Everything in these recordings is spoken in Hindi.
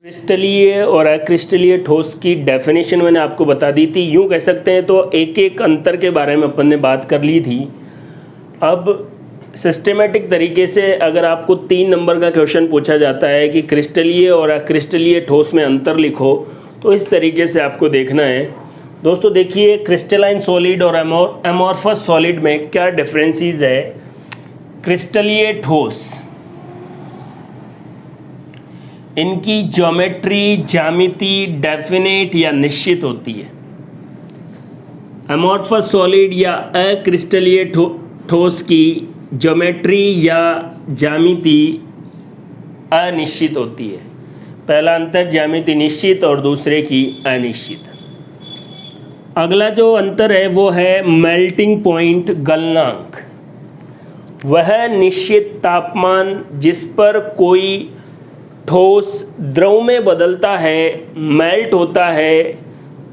क्रिस्टलीय और अक्रिस्टलीय ठोस की डेफिनेशन मैंने आपको बता दी थी। यूँ कह सकते हैं तो एक एक अंतर के बारे में अपन ने बात कर ली थी। अब सिस्टेमेटिक तरीके से अगर आपको 3 नंबर का क्वेश्चन पूछा जाता है कि क्रिस्टलीय और अक्रिस्टलीय ठोस में अंतर लिखो, तो इस तरीके से आपको देखना है। दोस्तों देखिए, क्रिस्टलाइन सॉलिड और एमॉर्फस सॉलिड में क्या डिफरेंसेस है। क्रिस्टलीय ठोस, इनकी ज्योमेट्री ज्यामिति डेफिनेट या निश्चित होती है। एमॉर्फस सॉलिड या अक्रिस्टलीय ठोस की ज्योमेट्री या ज्यामिति अनिश्चित होती है। पहला अंतर ज्यामिति निश्चित और दूसरे की अनिश्चित। अगला जो अंतर है वो है मेल्टिंग पॉइंट गलनांक। वह निश्चित तापमान जिस पर कोई ठोस द्रव में बदलता है, मेल्ट होता है,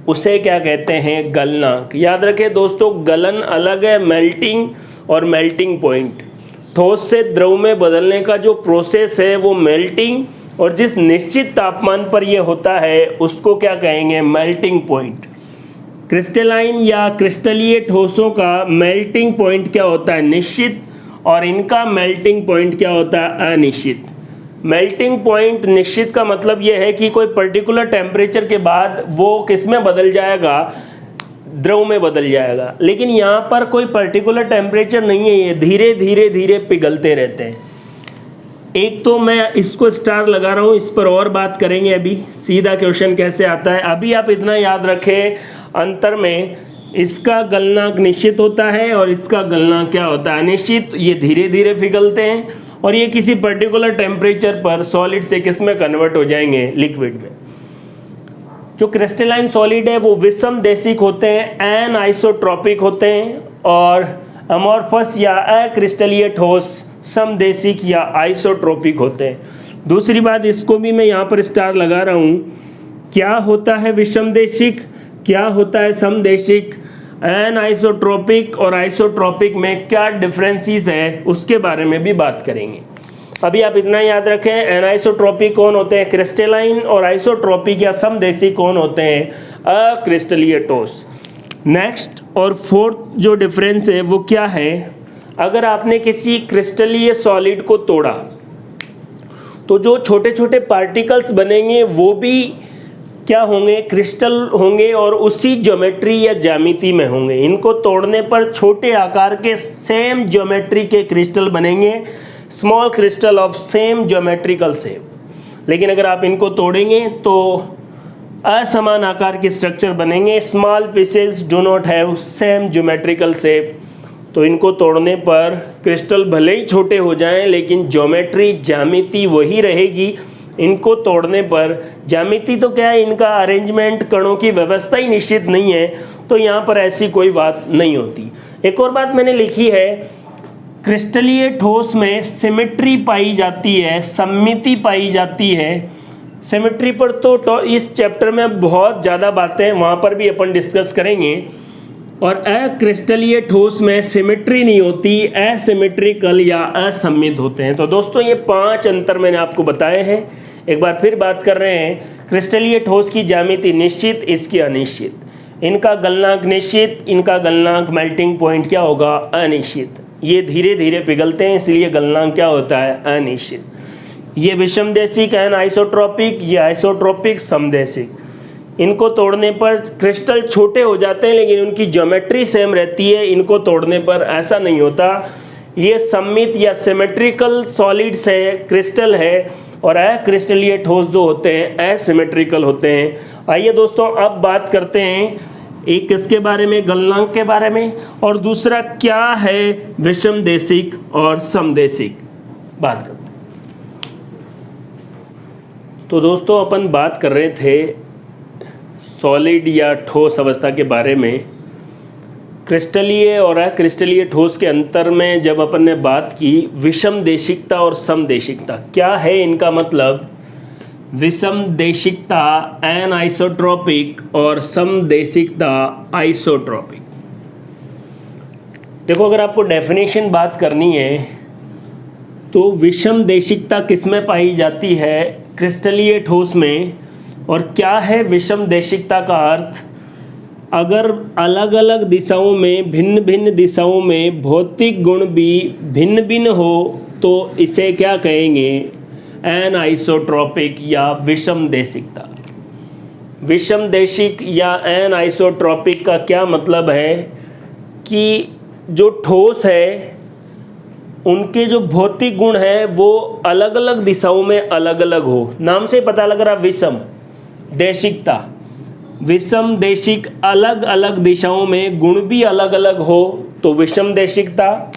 उसे क्या कहते हैं? गलनांक। याद रखें दोस्तों, गलन अलग है मेल्टिंग और मेल्टिंग पॉइंट। ठोस से द्रव में बदलने का जो प्रोसेस है वो मेल्टिंग, और जिस निश्चित तापमान पर यह होता है उसको क्या कहेंगे? Melting point. क्रिस्टलाइन या क्रिस्टलीय ठोसों का मेल्टिंग पॉइंट क्या होता है? निश्चित, और इनका मेल्टिंग पॉइंट क्या होता है? अनिश्चित। मेल्टिंग पॉइंट निश्चित का मतलब यह है कि कोई पर्टिकुलर टेम्परेचर के बाद वो किस में बदल जाएगा? द्रव में बदल जाएगा। लेकिन यहाँ पर कोई पर्टिकुलर टेम्परेचर नहीं है, ये धीरे धीरे धीरे पिघलते रहते हैं। एक तो मैं इसको स्टार लगा रहा हूँ, इस पर और बात करेंगे अभी। सीधा क्वेश्चन कैसे आता है, अभी आप इतना याद रखें अंतर में, इसका गलनांक निश्चित होता है और इसका गलनांक क्या होता है? अनिश्चित। ये धीरे धीरे पिघलते हैं और ये किसी पर्टिकुलर टेम्परेचर पर सॉलिड से किस में कन्वर्ट हो जाएंगे? लिक्विड में। जो क्रिस्टलाइन सॉलिड है वो विषम देशिक होते हैं, एन आइसोट्रॉपिक होते हैं, और अमॉर्फस या अक्रिस्टलीय ठोस समदेशिक या आइसोट्रॉपिक होते हैं। दूसरी बात, इसको भी मैं यहाँ पर स्टार लगा रहा हूँ। क्या होता है विषम देशिक, क्या होता है समदेशिक, एन आइसोट्रॉपिक और आइसोट्रॉपिक में क्या डिफरेंसेस है, उसके बारे में भी बात करेंगे। अभी आप इतना याद रखें, एन आइसोट्रॉपिक कौन होते हैं? क्रिस्टलाइन, और आइसोट्रॉपिक या समदेशिक कौन होते हैं? अक्रिस्टलीय ठोस। नेक्स्ट और फोर्थ जो डिफरेंस है वो क्या है? अगर आपने किसी क्रिस्टलीय सॉलिड को तोड़ा तो जो छोटे छोटे पार्टिकल्स बनेंगे वो भी क्या होंगे? क्रिस्टल होंगे, और उसी ज्योमेट्री या ज्यामिति में होंगे। इनको तोड़ने पर छोटे आकार के सेम ज्योमेट्री के क्रिस्टल बनेंगे, small crystal of same geometrical shape. लेकिन अगर आप इनको तोड़ेंगे तो असमान आकार के स्ट्रक्चर बनेंगे, small pieces do not have same geometrical shape. तो इनको तोड़ने पर क्रिस्टल भले ही छोटे हो जाएं लेकिन ज्योमेट्री ज्यामिति वही रहेगी। इनको तोड़ने पर ज्यामिति तो क्या है, इनका अरेंजमेंट, कणों की व्यवस्था ही निश्चित नहीं है, तो यहाँ पर ऐसी कोई बात नहीं होती। एक और बात मैंने लिखी है, क्रिस्टलीय ठोस में सिमेट्री पाई जाती है, सममिति पाई जाती है। सिमेट्री पर तो इस चैप्टर में बहुत ज़्यादा बातें, वहाँ पर भी अपन डिस्कस करेंगे। और अक्रिस्टलीय ठोस में सिमेट्री नहीं होती, असिमेट्रिकल या असम्मित होते हैं। तो दोस्तों ये 5 अंतर मैंने आपको बताए हैं। एक बार फिर बात कर रहे हैं, क्रिस्टलीय ठोस की ज्यामिति निश्चित, इसकी अनिश्चित। इनका गलनांक निश्चित, इनका गलनांक मेल्टिंग पॉइंट क्या होगा? अनिश्चित। ये धीरे धीरे पिघलते हैं, इसलिए गलनांक क्या होता है? अनिश्चित। ये विषम देशिक, एन आइसोट्रॉपिक, ये आइसोट्रॉपिक, समदेशिक। इनको तोड़ने पर क्रिस्टल छोटे हो जाते हैं लेकिन उनकी ज्योमेट्री सेम रहती है, इनको तोड़ने पर ऐसा नहीं होता। ये सममित या सिमेट्रिकल सॉलिड्स है, क्रिस्टल है, और अक्रिस्टलीय ठोस जो होते हैं असिमेट्रिकल होते हैं। आइए दोस्तों अब बात करते हैं एक किसके बारे में? गलनांक के बारे में, और दूसरा क्या है विषम देशिक और समदेशिक, बात करते हैं। तो दोस्तों अपन बात कर रहे थे सॉलिड या ठोस अवस्था के बारे में। क्रिस्टलीय और अक्रिस्टलीय ठोस के अंतर में जब अपन ने बात की, विषम देशिकता और समदेशिकता क्या है इनका मतलब? विषम देशिकता एन आइसोट्रॉपिक और समदेशिकता आइसोट्रॉपिक। देखो, अगर आपको डेफिनेशन बात करनी है तो विषम देशिकता किस में पाई जाती है? क्रिस्टलीय ठोस में। और क्या है विषम देशिकता का अर्थ? अगर अलग अलग दिशाओं में, भिन्न भिन्न दिशाओं में भौतिक गुण भी भिन्न भिन्न हो तो इसे क्या कहेंगे? एनआइसोट्रॉपिक या विषम देशिकता। विषम देशिक या एनआइसोट्रॉपिक का क्या मतलब है कि जो ठोस है उनके जो भौतिक गुण हैं वो अलग अलग दिशाओं में अलग अलग हो। नाम से पता लग रहा विषम देशिकता। विषम देशिक, अलग अलग दिशाओं में गुण भी अलग अलग हो तो विषम देशिकता,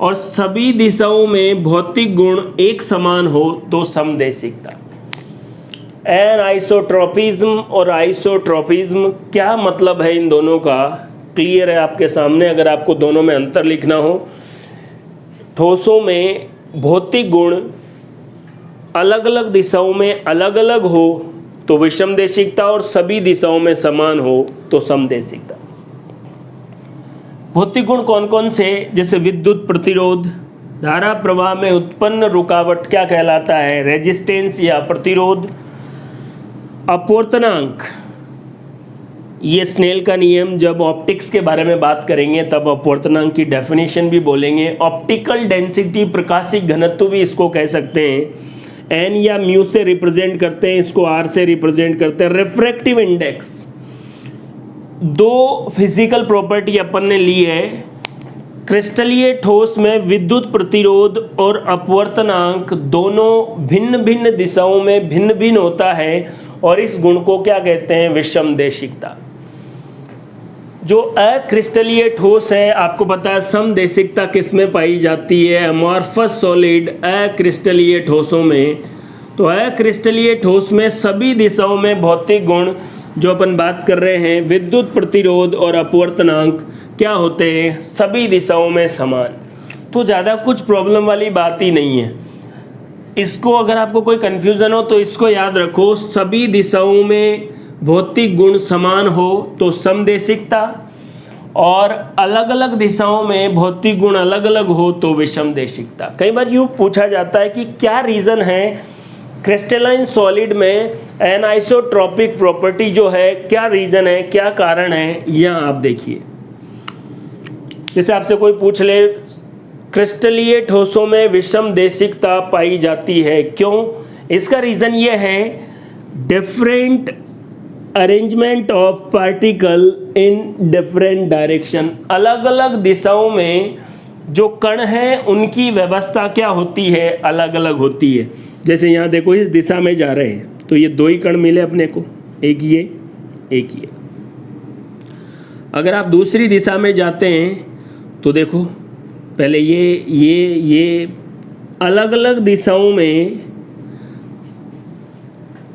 और सभी दिशाओं में भौतिक गुण एक समान हो तो समदेशिकता। एनआइसोट्रॉपिज्म और आइसोट्रॉपिज्म क्या मतलब है इन दोनों का? क्लियर है आपके सामने। अगर आपको दोनों में अंतर लिखना हो, ठोसों में भौतिक गुण अलग अलग दिशाओं में अलग अलग हो तो विषम देशिकता, और सभी दिशाओं में समान हो तो समदेशिकता। भौतिक गुण कौन कौन से? जैसे विद्युत प्रतिरोध, धारा प्रवाह में उत्पन्न रुकावट क्या कहलाता है? रेजिस्टेंस या प्रतिरोध। अपवर्तनांक, ये स्नेल का नियम, जब ऑप्टिक्स के बारे में बात करेंगे तब अपवर्तनांक की डेफिनेशन भी बोलेंगे। ऑप्टिकल डेंसिटी, प्रकाशिक घनत्व भी इसको कह सकते हैं। एन या म्यू से रिप्रेजेंट करते हैं, इसको आर से रिप्रेजेंट करते हैं। रिफ्रैक्टिव इंडेक्स, दो फिजिकल प्रॉपर्टी अपन ने ली है। क्रिस्टलीय ठोस में विद्युत प्रतिरोध और अपवर्तनांक दोनों भिन्न भिन्न दिशाओं में भिन्न भिन्न होता है, और इस गुण को क्या कहते हैं? विषम देशिकता। जो अक्रिस्टलीय ठोस है, आपको पता है समदेशिकता किस में पाई जाती है? अमॉर्फस सॉलिड अक्रिस्टलीय ठोसों में। तो अक्रिस्टलीय ठोस में सभी दिशाओं में भौतिक गुण जो अपन बात कर रहे हैं, विद्युत प्रतिरोध और अपवर्तनांक क्या होते हैं? सभी दिशाओं में समान। तो ज़्यादा कुछ प्रॉब्लम वाली बात ही नहीं है। इसको अगर आपको कोई कन्फ्यूज़न हो तो इसको याद रखो, सभी दिशाओं में भौतिक गुण समान हो तो समदेशिकता, और अलग अलग दिशाओं में भौतिक गुण अलग अलग हो तो विषम देशिकता। कई बार यूँ पूछा जाता है कि क्या रीज़न है क्रिस्टलाइन सॉलिड में एनआइसोट्रॉपिक प्रॉपर्टी जो है, क्या रीज़न है, क्या कारण है? यहाँ आप देखिए, जैसे आपसे कोई पूछ ले क्रिस्टलीय ठोसों में विषम देशिकता पाई जाती है, क्यों? इसका रीज़न ये है, different arrangement of particle in different direction. अलग अलग दिशाओं में जो कण हैं उनकी व्यवस्था क्या होती है? अलग अलग होती है। जैसे यहाँ देखो, इस दिशा में जा रहे हैं तो ये दो ही कण मिले अपने को, एक ये एक ये। अगर आप दूसरी दिशा में जाते हैं तो देखो, पहले ये अलग अलग दिशाओं में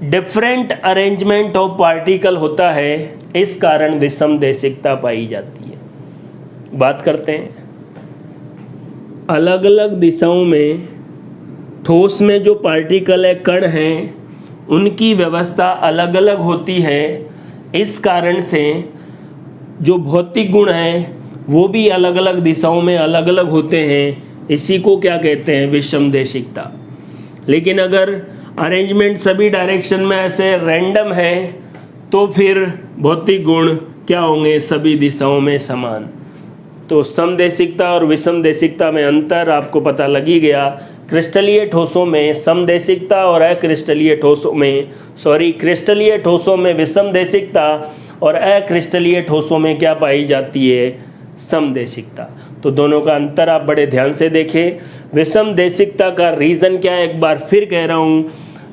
डिफरेंट अरेंजमेंट ऑफ पार्टिकल होता है, इस कारण विषम देशिकता पाई जाती है। बात करते हैं अलग अलग दिशाओं में ठोस में जो पार्टिकल है, कण हैं, उनकी व्यवस्था अलग अलग होती है। इस कारण से जो भौतिक गुण हैं वो भी अलग अलग दिशाओं में अलग अलग होते हैं। इसी को क्या कहते हैं? विषम देशिकता। लेकिन अगर अरेंजमेंट सभी डायरेक्शन में ऐसे रैंडम है तो फिर भौतिक गुण क्या होंगे? सभी दिशाओं में समान। तो समदेशिकता और विषम देशिकता में अंतर आपको पता लग ही गया। क्रिस्टलीय ठोसों में समदेशिकता और अक्रिस्टलीय ठोसों में क्रिस्टलीय ठोसों में विषम देशिकता और अक्रिस्टलीय ठोसों में क्या पाई जाती है? समदेशिकता। तो दोनों का अंतर आप बड़े ध्यान से देखें। विषम देशिकता का रीज़न क्या है? एक बार फिर कह रहा हूँ,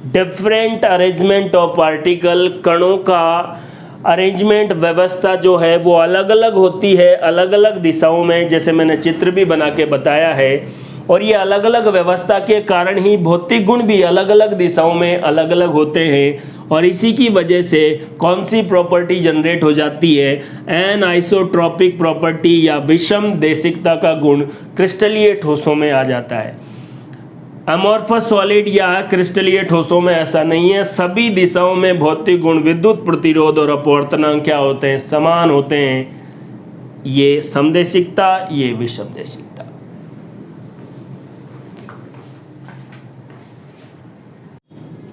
डिफरेंट अरेंजमेंट ऑफ पार्टिकल, कणों का अरेंजमेंट व्यवस्था जो है वो अलग अलग होती है अलग अलग दिशाओं में, जैसे मैंने चित्र भी बना के बताया है। और ये अलग अलग व्यवस्था के कारण ही भौतिक गुण भी अलग अलग दिशाओं में अलग अलग होते हैं, और इसी की वजह से कौन सी प्रॉपर्टी जनरेट हो जाती है? एनआइसोट्रॉपिक प्रॉपर्टी या विषम देशिकता का गुण क्रिस्टलीय ठोसों में आ जाता है। अमॉर्फस सॉलिड या क्रिस्टलीय ठोसों में ऐसा नहीं है। सभी दिशाओं में भौतिक गुण, विद्युत प्रतिरोध और अपवर्तनांक क्या होते हैं? समान होते हैं। ये समदेशिकता, ये विषम देशिकता।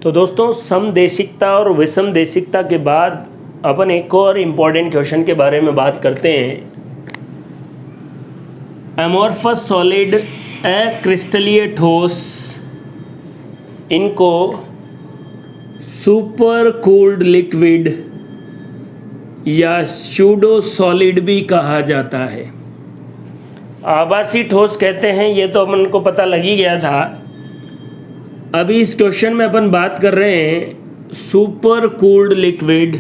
तो दोस्तों समदेशिकता और विषमदेशिकता के बाद अपन एक और इम्पॉर्टेंट क्वेश्चन के बारे में बात करते हैं। एमोर्फस सॉलिड, अक्रिस्टलीय ठोस, इनको सुपर कूल्ड लिक्विड या स्यूडो सॉलिड भी कहा जाता है। आभासी ठोस कहते हैं, ये तो अपन को पता लग ही गया था। अभी इस क्वेश्चन में अपन बात कर रहे हैं सुपर कूल्ड लिक्विड,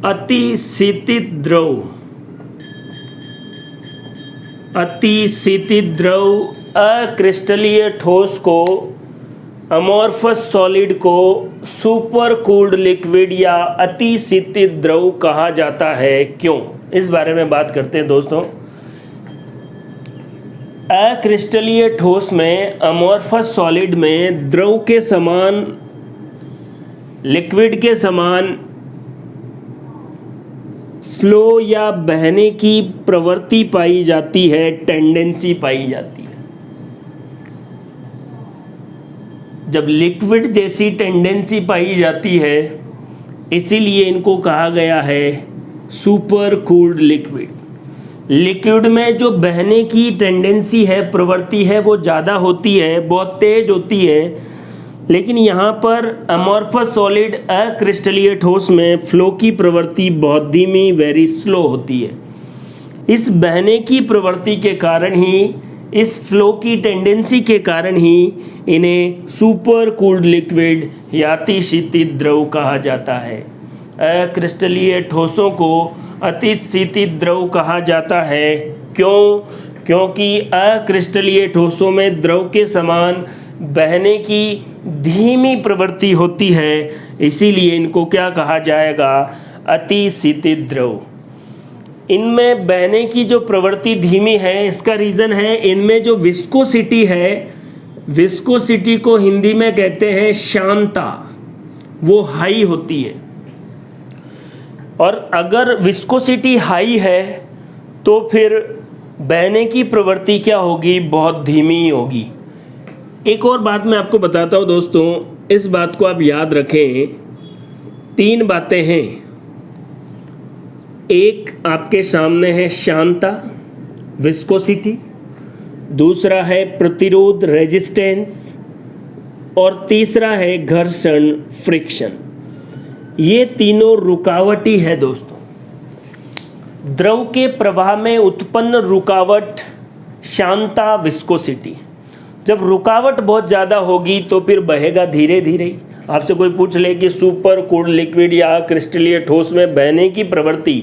अतिशीतित द्रव, अतिशीतित द्रव अक्रिस्टलीय ठोस को, अमोर्फस सॉलिड को सुपर कूल्ड लिक्विड या अतिशीतित द्रव कहा जाता है, क्यों? इस बारे में बात करते हैं दोस्तों। अक्रिस्टलीय ठोस में, अमोर्फस सॉलिड में द्रव के समान, लिक्विड के समान फ्लो या बहने की प्रवृत्ति पाई जाती है, टेंडेंसी पाई जाती है। जब लिक्विड जैसी टेंडेंसी पाई जाती है, इसीलिए इनको कहा गया है सुपर कूल्ड लिक्विड। लिक्विड में जो बहने की टेंडेंसी है, प्रवृत्ति है, वो ज़्यादा होती है, बहुत तेज होती है। लेकिन यहाँ पर अमोर्फस सॉलिड, अक्रिस्टलीय ठोस में फ्लो की प्रवृत्ति बहुत धीमी, वेरी स्लो होती है। इस बहने की प्रवृत्ति के कारण ही, इस फ्लो की टेंडेंसी के कारण ही इन्हें सुपर कूल्ड लिक्विड या अतिशीतित द्रव कहा जाता है। अक्रिस्टलीय ठोसों को अतिशीतित द्रव कहा जाता है, क्यों? क्योंकि अक्रिस्टलीय ठोसों में द्रव के समान बहने की धीमी प्रवृत्ति होती है, इसीलिए इनको क्या कहा जाएगा? अतिशीतित द्रव। इनमें बहने की जो प्रवृत्ति धीमी है, इसका रीज़न है इनमें जो विस्कोसिटी है, विस्कोसिटी को हिंदी में कहते हैं श्यानता, वो हाई होती है। और अगर विस्कोसिटी हाई है तो फिर बहने की प्रवृत्ति क्या होगी? बहुत धीमी होगी। एक और बात मैं आपको बताता हूँ दोस्तों, इस बात को आप याद रखें। 3 बातें हैं। एक आपके सामने है श्यानता, विस्कोसिटी, दूसरा है प्रतिरोध, रेजिस्टेंस, और तीसरा है घर्षण, फ्रिक्शन। ये तीनों रुकावटी है दोस्तों। द्रव के प्रवाह में उत्पन्न रुकावट श्यानता, विस्कोसिटी। जब रुकावट बहुत ज़्यादा होगी तो फिर बहेगा धीरे धीरे ही। आपसे कोई पूछ ले कि सुपर कूल्ड लिक्विड या क्रिस्टलीय ठोस में बहने की प्रवृत्ति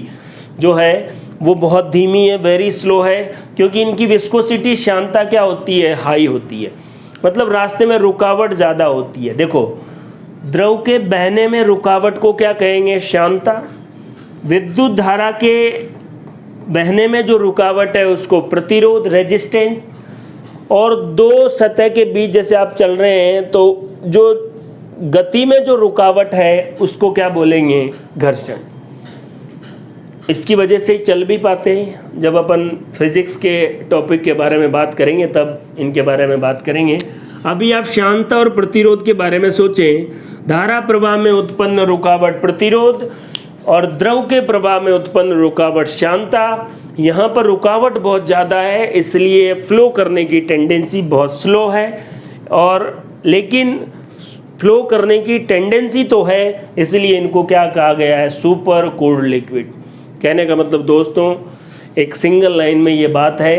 जो है वो बहुत धीमी है, वेरी स्लो है, क्योंकि इनकी विस्कोसिटी, श्यानता क्या होती है? हाई होती है। मतलब रास्ते में रुकावट ज़्यादा होती है। देखो, द्रव के बहने में रुकावट को क्या कहेंगे? श्यानता। विद्युत धारा के बहने में जो रुकावट है उसको प्रतिरोध, रेजिस्टेंस। और दो सतह के बीच जैसे आप चल रहे हैं तो जो गति में जो रुकावट है उसको क्या बोलेंगे? घर्षण। इसकी वजह से चल भी पाते हैं। जब अपन फिजिक्स के टॉपिक के बारे में बात करेंगे तब इनके बारे में बात करेंगे। अभी आप श्यानता और प्रतिरोध के बारे में सोचें। धारा प्रवाह में उत्पन्न रुकावट प्रतिरोध और द्रव के प्रवाह में उत्पन्न रुकावट श्यानता। यहाँ पर रुकावट बहुत ज़्यादा है, इसलिए फ्लो करने की टेंडेंसी बहुत स्लो है। और लेकिन फ्लो करने की टेंडेंसी तो है, इसलिए इनको क्या कहा गया है? Super cooled liquid. कहने का मतलब दोस्तों, एक सिंगल लाइन में ये बात है,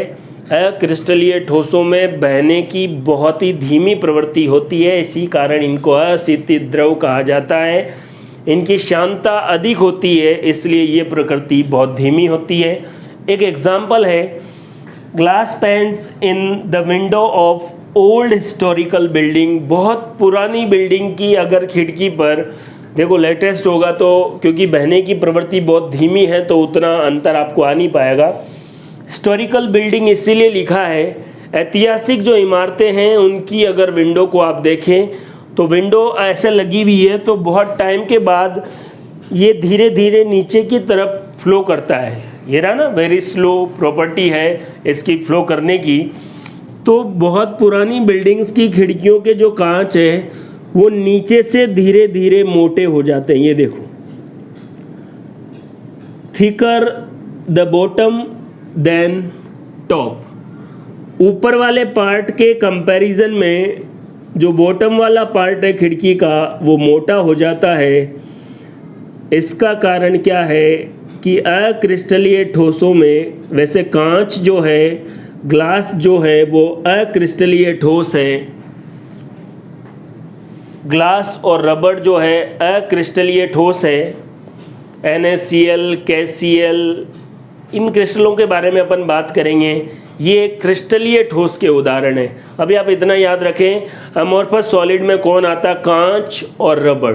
अक्रिस्टलीय ठोसों में बहने की बहुत ही धीमी प्रवृत्ति होती है, इसी कारण इनको अशीतित द्रव कहा जाता है। इनकी श्यानता अधिक होती है, इसलिए ये प्रकृति बहुत धीमी होती है। एक एग्जाम्पल है, glass pans in the window of old historical building. बहुत पुरानी बिल्डिंग की अगर खिड़की पर, देखो लेटेस्ट होगा तो क्योंकि बहने की प्रवृत्ति बहुत धीमी है तो उतना अंतर आपको आ नहीं पाएगा। हिस्टोरिकल बिल्डिंग इसीलिए लिखा है, ऐतिहासिक जो इमारतें हैं उनकी अगर विंडो को आप देखें तो विंडो ऐसे लगी हुई है तो बहुत टाइम के बाद ये धीरे धीरे नीचे की तरफ फ्लो करता है। ये रहा ना, वेरी स्लो प्रॉपर्टी है इसकी फ्लो करने की। तो बहुत पुरानी बिल्डिंग्स की खिड़कियों के जो कांच है वो नीचे से धीरे धीरे मोटे हो जाते हैं। ये देखो, thicker the bottom than top. ऊपर वाले पार्ट के कंपैरिजन में जो बॉटम वाला पार्ट है खिड़की का वो मोटा हो जाता है। इसका कारण क्या है कि अक्रिस्टलीय ठोसों में, वैसे कांच जो है, ग्लास जो है वो अक्रिस्टलीय ठोस है, ग्लास और रबड़ जो है अक्रिस्टलीय ठोस है। NaCl, KCl, इन क्रिस्टलों के बारे में अपन बात करेंगे। ये क्रिस्टलीय ठोस के उदाहरण हैं। अभी आप इतना याद रखें, अमोर्फस सॉलिड में कौन आता? कांच और रबड़।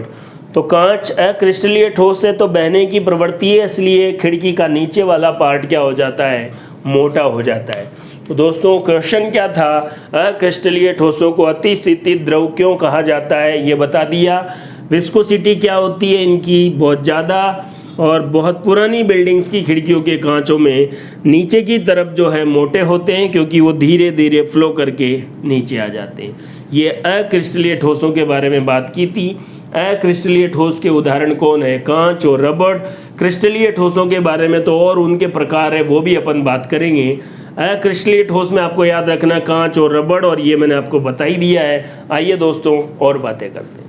तो कांच अक्रिस्टलीय ठोस है तो बहने की प्रवृत्ति है, इसलिए खिड़की का नीचे वाला पार्ट क्या हो जाता है? मोटा हो जाता है। तो दोस्तों क्वेश्चन क्या था? अक्रिस्टलीय ठोसों को अतिशीतित द्रव क्यों कहा जाता है ये बता दिया। विस्कोसिटी क्या होती है इनकी? बहुत ज़्यादा। और बहुत पुरानी बिल्डिंग्स की खिड़कियों के कांचों में नीचे की तरफ जो है मोटे होते हैं क्योंकि वो धीरे धीरे फ्लो करके नीचे आ जाते हैं। ये अक्रिस्टलीय ठोसों के बारे में बात की थी। अक्रिस्टलीय ठोस के उदाहरण कौन है? कांच और रबड़। क्रिस्टलीय ठोसों के बारे में तो और उनके प्रकार है, वो भी अपन बात करेंगे। अक्रिस्टलीय ठोस में आपको याद रखना कांच और रबड़, और ये मैंने आपको बता ही दिया है। आइए दोस्तों और बातें करते हैं।